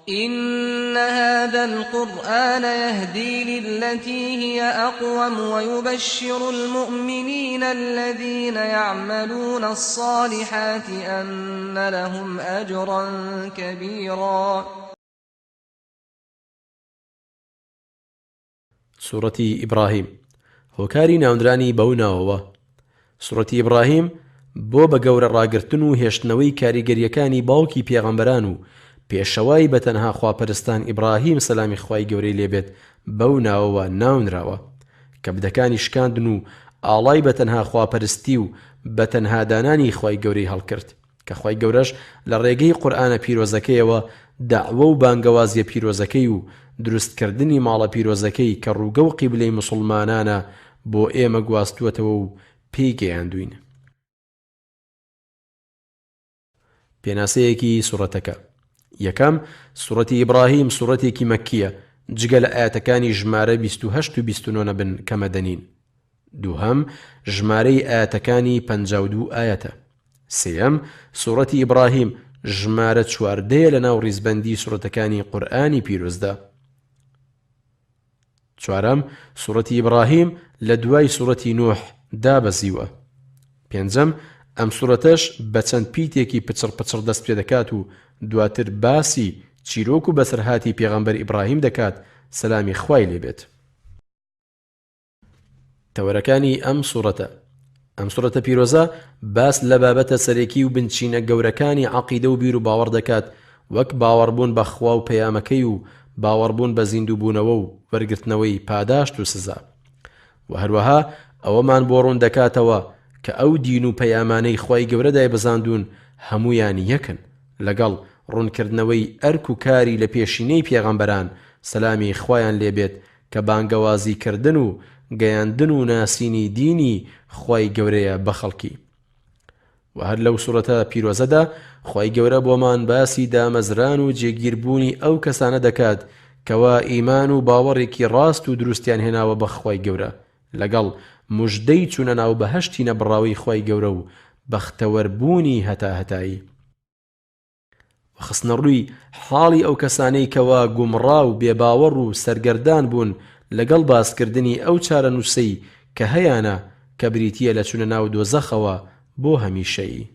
إن هذا القرآن يهدي للتي هي أقوم ويبشر المؤمنين الذين يعملون الصالحات أن لهم أجرا كبيرا. سورة إبراهيم هۆکاری ناوندرانی بەو ناوەوە. سورەتی ئیبراهیم بۆ بە گەورە ڕاگرتن و هێشتنەوەی کاریگەریەکانی باوکی پێغەمبەران و پێشەوای بەتەنها خواپەرستان ئیبراهیم سەلامی خوای گەورەی لێبێت بەو ناوەوە ناونراوە کە بدەکانی شکاندن و ئاڵای بەتەنها خواپەرستی و بەتەنها دانانی خوای گەورەی هەڵکرد کە خوای گەورەش لە ڕێگەی قورئانە پیرۆزەکەیەوە داعوە و بانگەوازیە پیرۆزەکەی و دروستکردنی ماڵە پیرۆزەکەی کە ڕووگە و قیبلەی موسڵمانانە بۆ ئێمە گواستووەتەوە و پێی گەیاندوین. پێناسەیەکی سوورەتەکە. یەکەم، سوورەتی ئیبراهیم سوورەتێکی مەککیە جگە لە ئاەتەکانی ژمارە 28 و 29 بن کە مەدەنین. دووهەم، ژمارەی ئاەتەکانی 52 ئاەتە. سێەم، سوورەتی ئیبراهیم ژمارە 14 لە ناو ڕیزبەندی سوورەتەکانی قورئانی پیرۆزدا. چوارەم، سوورەتی ئیبراهیم لە دوای سوورەتی نوح دابەزیوە. پێنجەم، ئەم سوورەتەش بە چەند پیتێکی پچڕ پچڕ دەست پێ دەکات و دواتر باسی چیرۆک و بەسەرهاتی پێغەمبەر ئیبراهیم دەکات سەلامی خوای لێبێت. تەوەرەکانی ئەم سوورەتە. ئەم سوورەتە پیرۆزە باس لە بابەتە سەرەکی و بنچینە گەورەکانی عەقیدە و بیر و باوەڕ دەکات، وەک باوەڕبوون بە خوا و پەیامەکەی و باوەڕبوون بە زیندووبوونەوە و وەرگرتنەوەی پاداشت و سزا. و هەروەها ئەوەمان بۆ ڕوون دەکاتەوە کە ئەو دین و پەیامانەی خوای گەورە دایبەزاندوون هەمویان یەکن لەگەڵ ڕوونکردنەوەی ئەرک و کاری لە پێشینەی پێغەمبەران سەلامی خوایان لێبێت کە بانگەوازیکردن و گەیاندن و ناسینی دینی خوای گەورەیە بە خەڵکی. و هەر لەو سوورەتە پیرۆزەدا خوای گەورە بۆمان باسی دامەزران و جێگیربوونی ئەو کەسانە دەکات کەوا ئیمان و باوەڕێکی ڕاست و دروستیان هێناوە بە خوای گەورە لەگەڵ موژدەی چوونە ناو بەهەشتی نەبڕاوی خوای گەورە و بەختەوەربوونی هەتاهەتایی. خستنە ڕووی حاڵی ئەو کەسانەی کەوا گومڕا و بێباوەڕ و سەرگەردان بوون لەگەڵ باسکردنی ئەو چارە نووسەی کە هەیانە کە بریتیە لە چوونە ناو دۆزەخەوە بۆ هەمیشەیی.